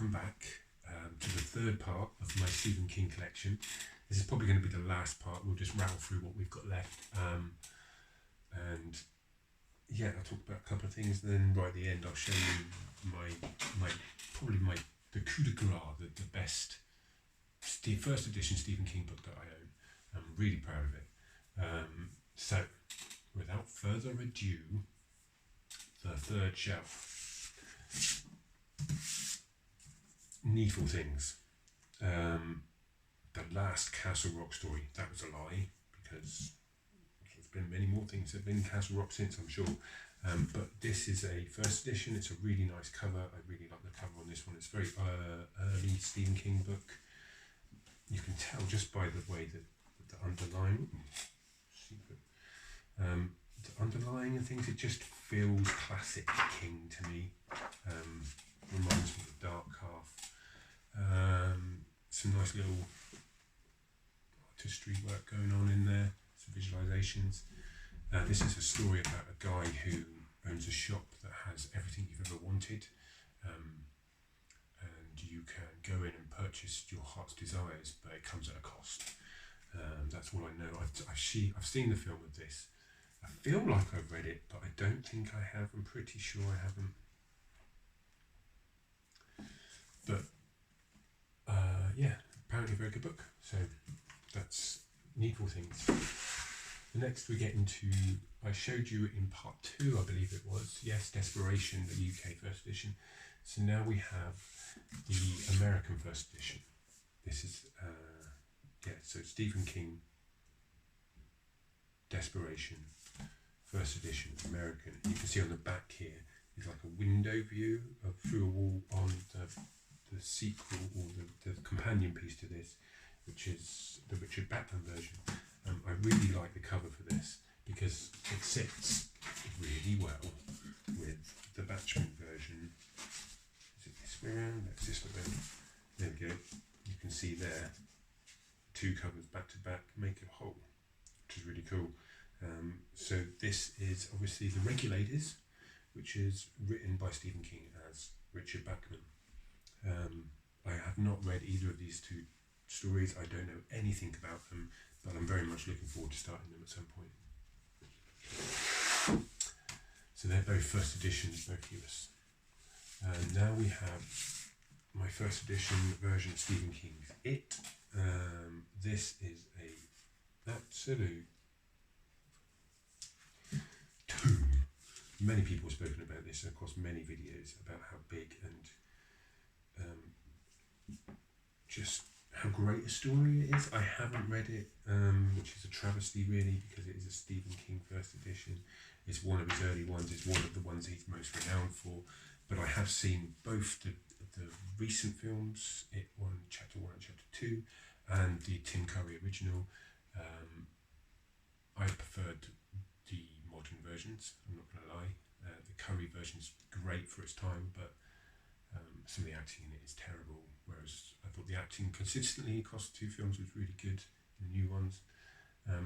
welcome back to the third part of my Stephen King collection. This is probably going to be the last part. We'll just rattle through what we've got left. And yeah, I'll talk about a couple of things, and then right at the end I'll show you the coup de grace, the best first edition Stephen King book that I own. I'm really proud of it. So, without further ado, the third shelf. Needful Things. The last Castle Rock story. That was a lie, because there's been many more things that have been Castle Rock since, I'm sure. But this is a first edition. It's a really nice cover. I really like the cover on this one. It's a very early Stephen King book. You can tell just by the way that the underlying, the underlying and things, it just feels classic King to me. Reminds me of The Dark Half. Some nice little artistry work going on in there, some visualizations. This is a story about a guy who owns a shop that has everything you've ever wanted, and you can go in and purchase your heart's desires, but it comes at a cost. That's all I know. I've seen the film of this. I feel like I've read it, but I don't think I have. I'm pretty sure I haven't. But yeah, apparently a very good book. So that's Needful Things. The next we get into, I showed you in part 2, I believe it was. Yes, Desperation, the UK first edition. So now we have the American first edition. This is, so Stephen King, Desperation, first edition, American. You can see on the back here is like a window view through a wall on the sequel, or the companion piece to this, which is the Richard Bachman version. I really like the cover for this because it sits really well with the Bachman version. Is it this way around? That's this way around. There we go. You can see there, two covers back to back make a whole, which is really cool. So this is obviously The Regulators, which is written by Stephen King as Richard Bachman. I have not read either of these two stories. I don't know anything about them, but I'm very much looking forward to starting them at some point. So they're both first editions, both US. And now we have my first edition version of Stephen King's It. This is a absolute tomb. Many people have spoken about this across many videos about how big and just how great a story it is. I haven't read it, which is a travesty really, because it is a Stephen King first edition. It's one of his early ones. It's one of the ones he's most renowned for. But I have seen both the recent films, It One, Chapter 1 and Chapter 2, and the Tim Curry original. I preferred the modern versions, I'm not going to lie. The Curry version's great for its time, but some of the acting in it is terrible, whereas I thought the acting consistently across the two films was really good in the new ones.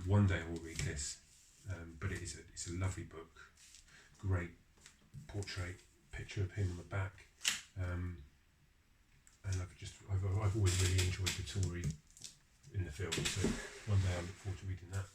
One day I will read this, but it's a lovely book, great portrait picture of him on the back, and I've always really enjoyed the story in the film, so one day I look forward to reading that.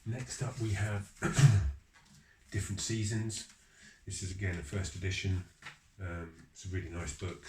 Next up we have Different Seasons. This is again a first edition. It's a really nice book.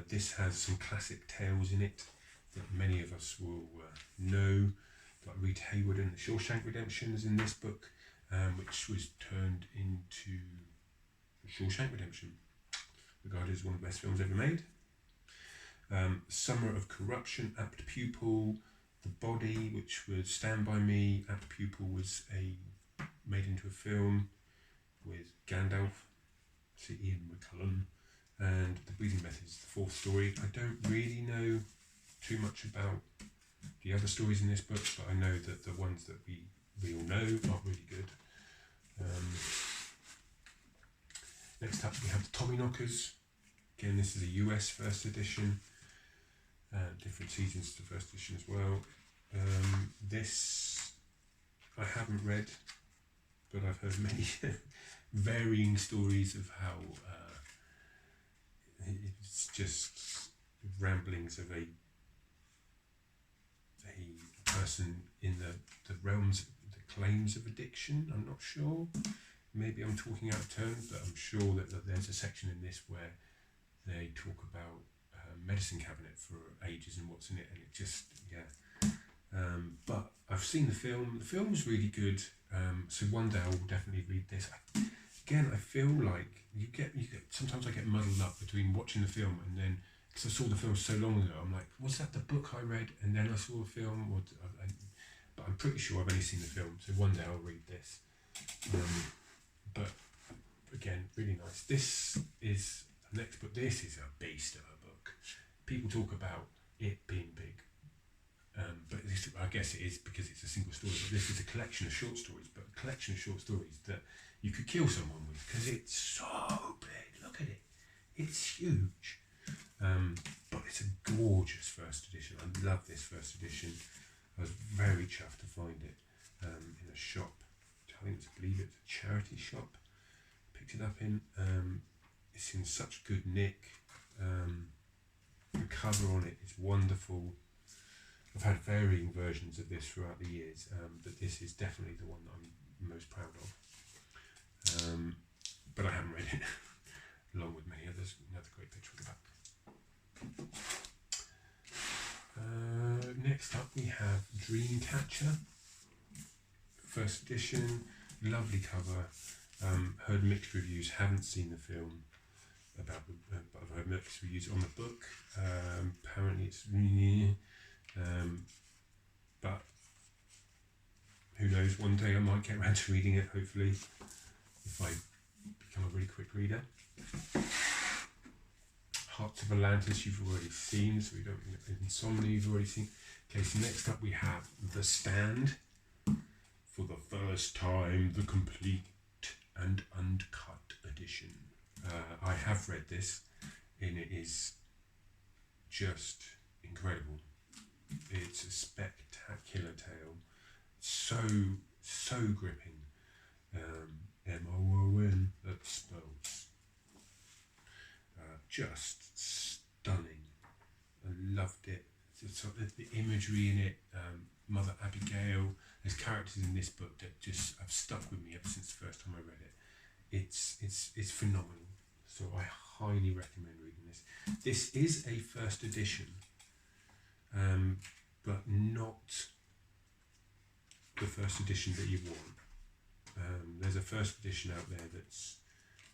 This has some classic tales in it that many of us will know, like Rita Hayworth and The Shawshank Redemption is in this book, which was turned into Shawshank Redemption, regarded as one of the best films ever made. Summer of Corruption, Apt Pupil, The Body, which was Stand By Me. Apt Pupil was made into a film with Gandalf, Sir Ian McKellen, and The Breathing Methods, the fourth story. I don't really know too much about the other stories in this book, but I know that the ones that we all know are really good. Next up we have The Tommyknockers. Again, this is a US first edition. Different Seasons to first edition as well. This I haven't read, but I've heard many varying stories of how it's just ramblings of a person in the realms, the claims of addiction. I'm not sure. Maybe I'm talking out of turn, but I'm sure that there's a section in this where they talk about medicine cabinet for ages and what's in it, and it just, yeah. But I've seen the film. The film's really good. So one day I will definitely read this. Again, I feel like you get sometimes I get muddled up between watching the film and then, because I saw the film so long ago, I'm like, was that the book I read and then I saw the film? But I'm pretty sure I've only seen the film, so one day I'll read this. But again, really nice. This is the next book. This is a beast of a book. People talk about it being big, but I guess it is because it's a single story. But this is a collection of short stories, but a collection of short stories that you could kill someone with because it's so big. Look at it. It's huge. But it's a gorgeous first edition. I love this first edition. I was very chuffed to find it in a shop. I believe it's a charity shop. Picked it up in. It's in such good nick. The cover on it is wonderful. I've had varying versions of this throughout the years, but this is definitely the one that I'm most proud of. But I haven't read it, along with many others. Another great picture of the back. Next up we have Dreamcatcher, first edition, lovely cover. Heard mixed reviews, haven't seen the film but I've heard mixed reviews on the book. Apparently it's but who knows, one day I might get around to reading it, hopefully, if I become a really quick reader. Hearts of Atlantis you've already seen, so we don't need Insomnia you've already seen. Okay, so next up we have The Stand. For the first time, the complete and uncut edition. I have read this, and it is just incredible. It's a spectacular tale, so gripping. MOON, that spells. Just stunning. I loved it. The imagery in it, Mother Abigail. There's characters in this book that just have stuck with me ever since the first time I read it. It's phenomenal. So I highly recommend reading this. This is a first edition, but not the first edition that you want. There's a first edition out there that's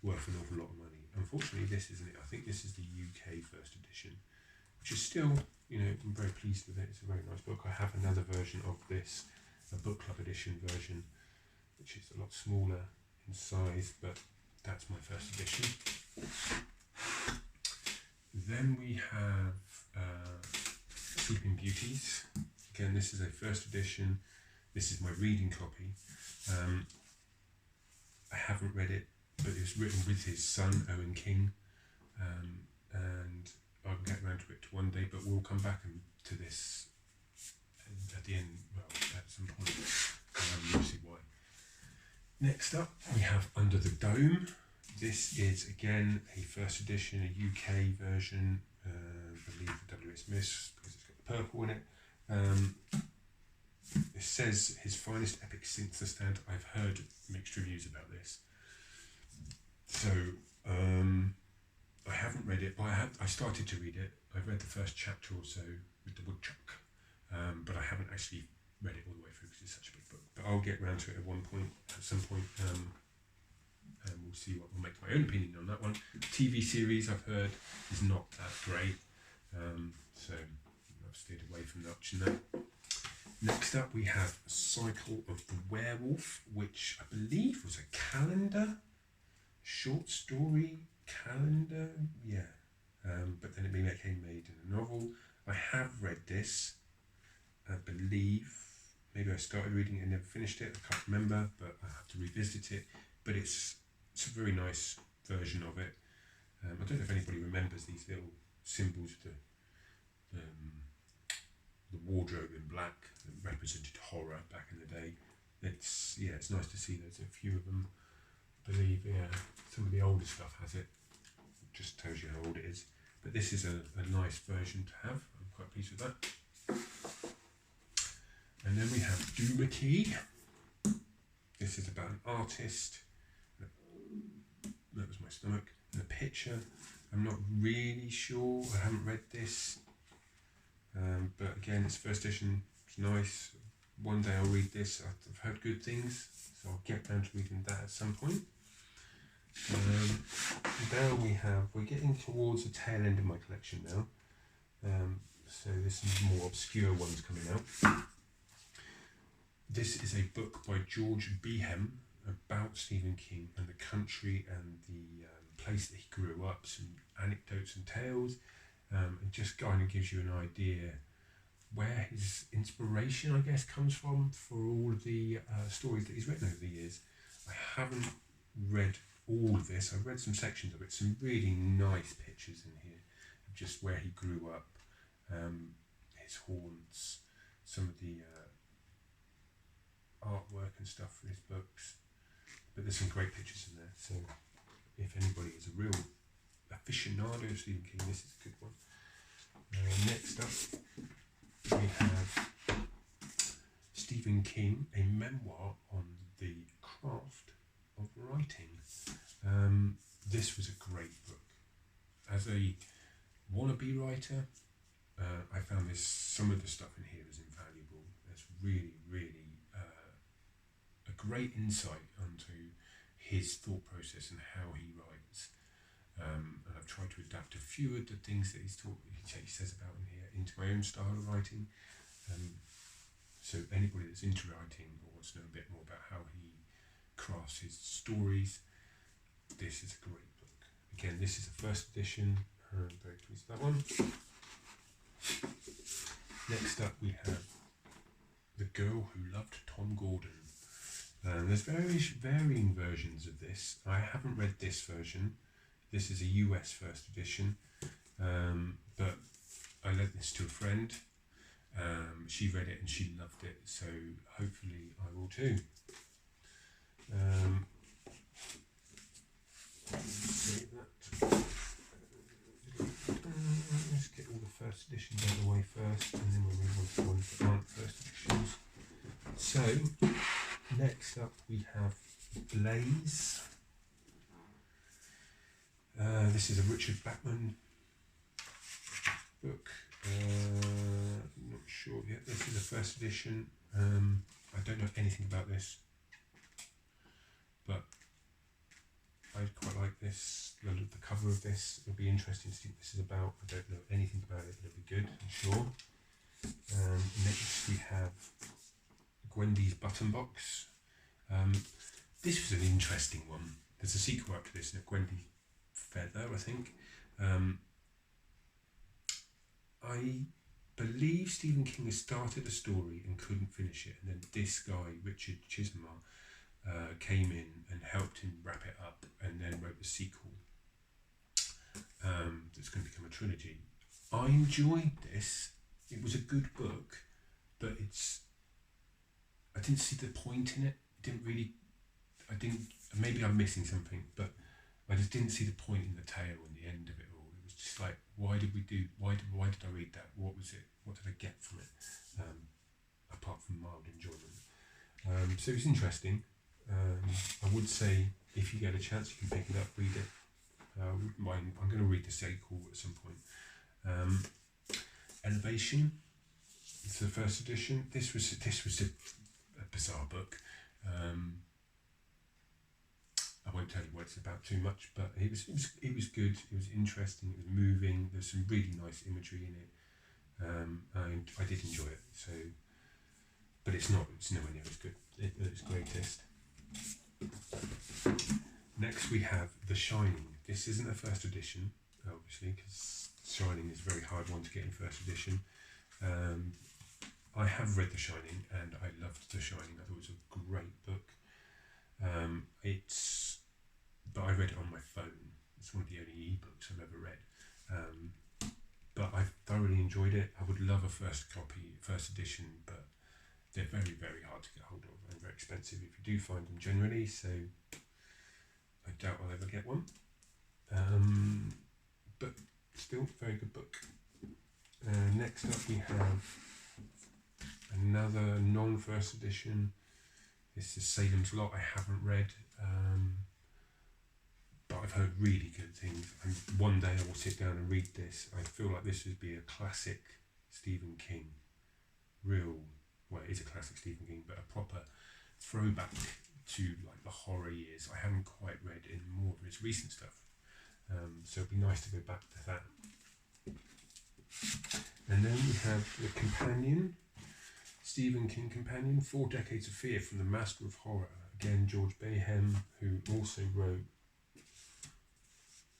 worth an awful lot of money. Unfortunately, this isn't it. I think this is the UK first edition, which is still, I'm very pleased with it. It's a very nice book. I have another version of this, a book club edition version, which is a lot smaller in size, but that's my first edition. Then we have Sleeping Beauties. Again, this is a first edition. This is my reading copy. I haven't read it, but it was written with his son, Owen King, and I'll get around to it one day, but we'll come back to this at the end, at some point. You'll see why. Next up, we have Under the Dome. This is, again, a first edition, a UK version, I believe the W.S. Smith, because it's got the purple in it. It says his finest epic since The Stand. I've heard mixed reviews about this. So, I haven't read it, but I started to read it. I've read the first chapter or so with the woodchuck, but I haven't actually read it all the way through because it's such a big book. But I'll get round to it at some point, and we'll see what will make my own opinion on that one. TV series I've heard is not that great, so I've stayed away from watching that. Next up we have Cycle of the Werewolf, which I believe was a calendar, short story calendar, but then it became made in a novel. I have read this, I believe. Maybe I started reading it and never finished it, I can't remember, but I have to revisit it. But it's a very nice version of it. I don't know if anybody remembers these little symbols, the wardrobe in black that represented horror back in the day. It's nice to see there's a few of them. I believe some of the older stuff has it, which just tells you how old it is. But this is a nice version to have. I'm quite pleased with that. And then we have Doomakey. This is about an artist. That was my stomach. And a picture. I'm not really sure. I haven't read this. But again, it's first edition. It's nice. One day I'll read this. I've heard good things, so I'll get down to reading that at some point. Now we're getting towards the tail end of my collection now. So there's some more obscure ones coming out. This is a book by George Behem about Stephen King and the country and the place that he grew up, some anecdotes and tales, and just kind of gives you an idea where his inspiration, I guess, comes from for all of the stories that he's written over the years. I haven't read all of this. I've read some sections of it, some really nice pictures in here of just where he grew up, his haunts, some of the artwork and stuff for his books. But there's some great pictures in there, so if anybody is a real aficionado of Stephen King, this is a good one. Next up, we have Stephen King, a memoir on the craft of writing. This was a great book. As a wannabe writer, I found some of the stuff in here is invaluable. It's really, really a great insight onto his thought process and how he writes. And I've tried to adapt a few of the things that he says about in here into my own style of writing. So anybody that's into writing or wants to know a bit more about how he crafts his stories, this is a great book. Again, this is a first edition. I'm very pleased with that one. Next up, we have The Girl Who Loved Tom Gordon. There's varying versions of this. I haven't read this version. This is a US first edition, but I lent this to a friend. She read it and she loved it, so hopefully I will too. Let's get all the first editions out of the way first, and then we'll move on to the ones that aren't first editions. So, next up we have Blaze. This is a Richard Bachman book. I'm not sure yet. This is a first edition. I don't know anything about this, but I quite like this. The cover of this. It'll be interesting to see what this is about. I don't know anything about it, but it'll be good, I'm sure. Next we have Gwendy's Button Box. This was an interesting one. There's a sequel up to this, Gwendy Feather, I think. I believe Stephen King has started a story and couldn't finish it, and then this guy, Richard Chismar, came in and helped him wrap it up, and then wrote the sequel that's going to become a trilogy. I enjoyed this. It was a good book, but I didn't see the point in it. Maybe I'm missing something, but I just didn't see the point in the tale and the end of it all. It was just like, why did I read that? What was it? What did I get from it? Apart from mild enjoyment. So it's interesting. I would say if you get a chance, you can pick it up, read it. I'm going to read the sequel at some point. Elevation. It's the first edition. This was a bizarre book. I won't tell you what it's about too much, but it was good. It was interesting. It was moving. There's some really nice imagery in it. I did enjoy it. So, but it's nowhere near as good at its greatest. Next we have The Shining. This isn't a first edition, obviously, because Shining is a very hard one to get in first edition. I have read The Shining and I loved The Shining. I thought it was a great book. But I read it on my phone. It's one of the only ebooks I've ever read. But I thoroughly enjoyed it. I would love a first edition, but they're very, very hard to get hold of and very expensive if you do find them generally, so I doubt I'll ever get one. but still very good book. Next up we have another non-first edition. This is Salem's Lot. I haven't read, but I've heard really good things, and one day I will sit down and read this. I feel like this would be a classic Stephen King. Well, it is a classic Stephen King, but a proper throwback to like the horror years. I haven't quite read in more of his recent stuff, so it'd be nice to go back to that. And then we have the companion, Stephen King companion, 4 Decades of Fear from the Master of Horror. Again, George Behem, who also wrote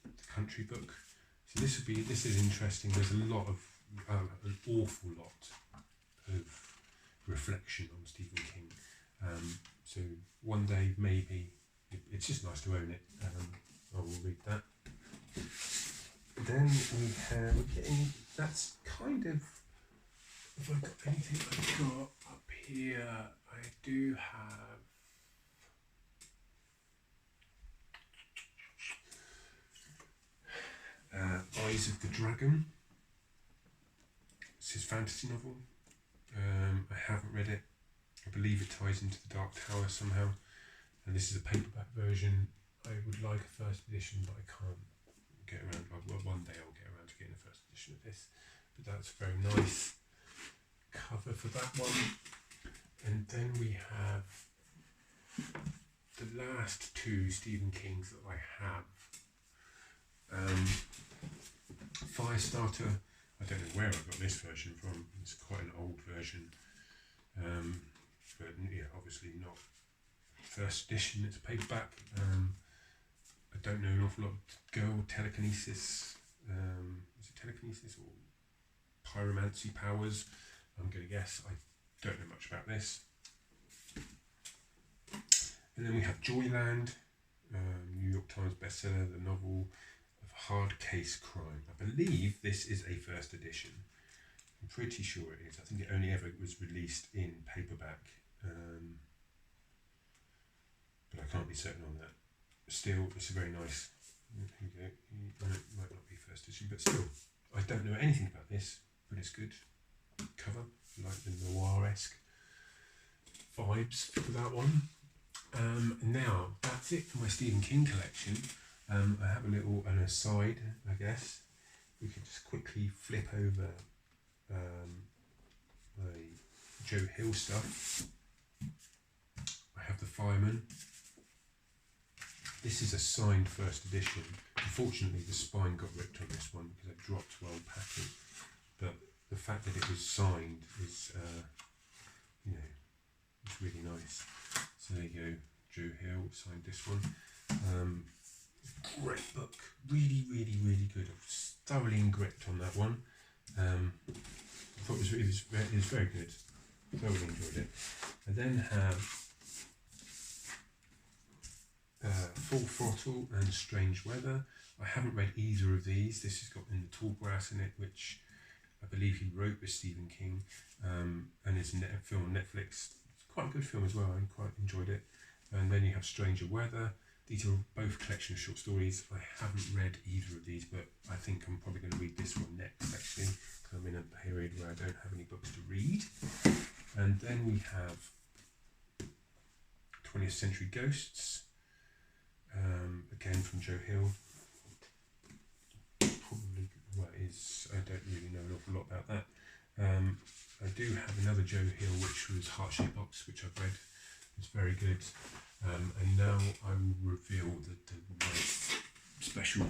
the Country Book. So this is interesting. There's an awful lot of reflection on Stephen King. So one day maybe it's just nice to own it. I will read that. Then we're getting, that's kind of, if I've got anything I've got up here, I do have Eyes of the Dragon. It's his fantasy novel. I haven't read it. I believe it ties into the Dark Tower somehow, and this is a paperback version. I would like a first edition, but I can't get around. Well, one day I'll get around to getting a first edition of this, but that's a very nice cover for that one. And then we have the last 2 Stephen Kings that I have. Firestarter. I don't know where I got this version from. It's quite an old version, but yeah, obviously not first edition. It's a paperback. I don't know an awful lot. Girl Telekinesis. Is it telekinesis or pyromancy powers? I'm going to guess. I don't know much about this. And then we have Joyland, New York Times bestseller, the novel of hard case crime. I believe this is a first edition. I'm pretty sure it is. I think it only ever was released in paperback, but I can't be certain on that. Still, it's a very nice. Here we go. It might not be first edition, but still, I don't know anything about this, but it's good. Cover, like the noir-esque vibes for that one. Now, that's it for my Stephen King collection. I have an aside, I guess. We could just quickly flip over my Joe Hill stuff. I have The Fireman. This is a signed first edition. Unfortunately, the spine got ripped on this one because I dropped while packing. But the fact that it was signed is, it's really nice. So there you go, Joe Hill signed this one. Great book, really, really, really good. I was thoroughly gripped on that one. I thought it was very good. Thoroughly enjoyed it. I then have Full Throttle and Strange Weather. I haven't read either of these. This has got In the Tall Grass in it, which I believe he wrote with Stephen King, and it's a film on Netflix. It's quite a good film as well. I quite enjoyed it. And then you have Stranger Weather. These are both collection of short stories. I haven't read either of these, but I think I'm probably going to read this one next, actually, because I'm in a period where I don't have any books to read. And then we have 20th Century Ghosts, again from Joe Hill. Probably, I don't really know an awful lot about that. I do have another Joe Hill, which was Heart Shaped Box, which I've read. It's very good. And now I will reveal my special.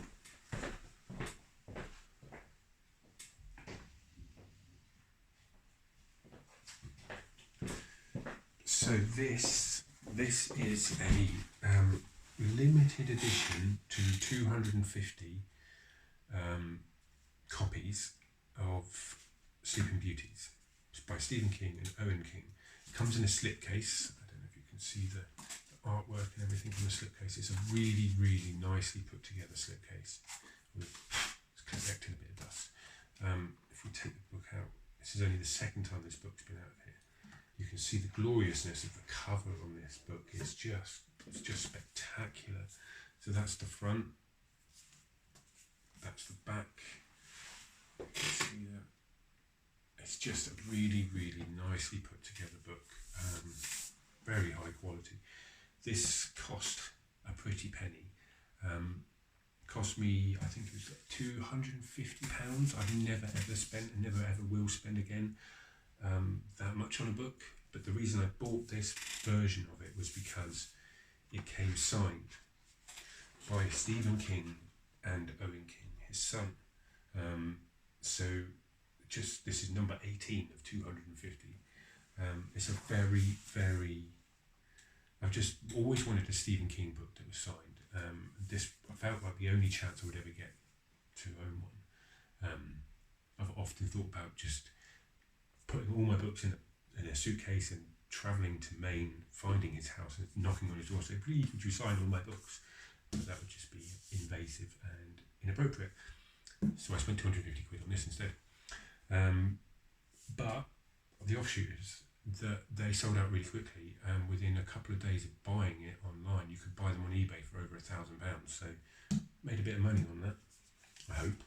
So this is a limited edition to 250 copies of Sleeping Beauties by Stephen King and Owen King. It comes in a slipcase. I don't know if you can see the artwork and everything on the slipcase. It's a really, really nicely put together slipcase. It's collecting a bit of dust. If we take the book out, this is only the second time this book's been out here. You can see the gloriousness of the cover on this book. It's just spectacular. So that's the front. That's the back. You can see that. It's just a really, really nicely put together book. Very high quality. This cost a pretty penny. Cost me, I think it was £250. I've never ever spent and never ever will spend again that much on a book. But the reason I bought this version of it was because it came signed by Stephen King and Owen King, his son. So just this is number 18 of 250. It's a very, very. I've just always wanted a Stephen King book that was signed. This felt like the only chance I would ever get to own one. I've often thought about just putting all my books in a suitcase and travelling to Maine, finding his house and knocking on his door, saying, "Please, would you sign all my books?" But that would just be invasive and inappropriate. So I spent 250 quid on this instead. But the offshoot is that they sold out really quickly, and within a couple of days of buying it online, you could buy them on eBay for over £1,000. So made a bit of money on that, I hope,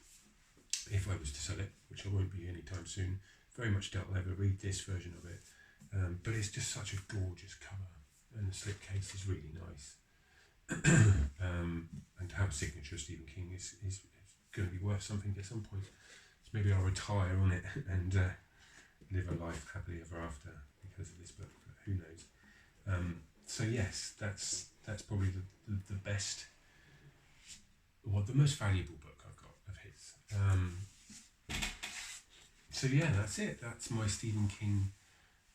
if I was to sell it, which I won't be anytime soon. Very much doubt I'll ever read this version of it, but it's just such a gorgeous cover, and the slipcase is really nice. And to have a signature of Stephen King is going to be worth something at some point. So maybe I'll retire on it and live a life happily ever after because of this book, but who knows. So yes, that's probably the best, well, the most valuable book I've got of his. So yeah, that's it. That's my Stephen King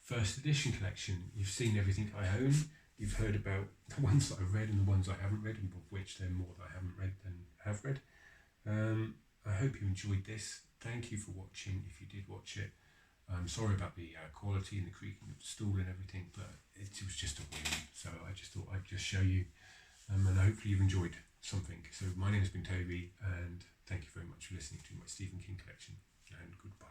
first edition collection. You've seen everything I own. You've heard about the ones that I've read and the ones I haven't read, and of which there are more that I haven't read than have read. I hope you enjoyed this. Thank you for watching, if you did watch it. I'm sorry about the quality and the creaking of the stool and everything, but it was just a whim. So I just thought I'd just show you, and hopefully you've enjoyed something. So my name has been Toby, and thank you very much for listening to my Stephen King collection, and goodbye.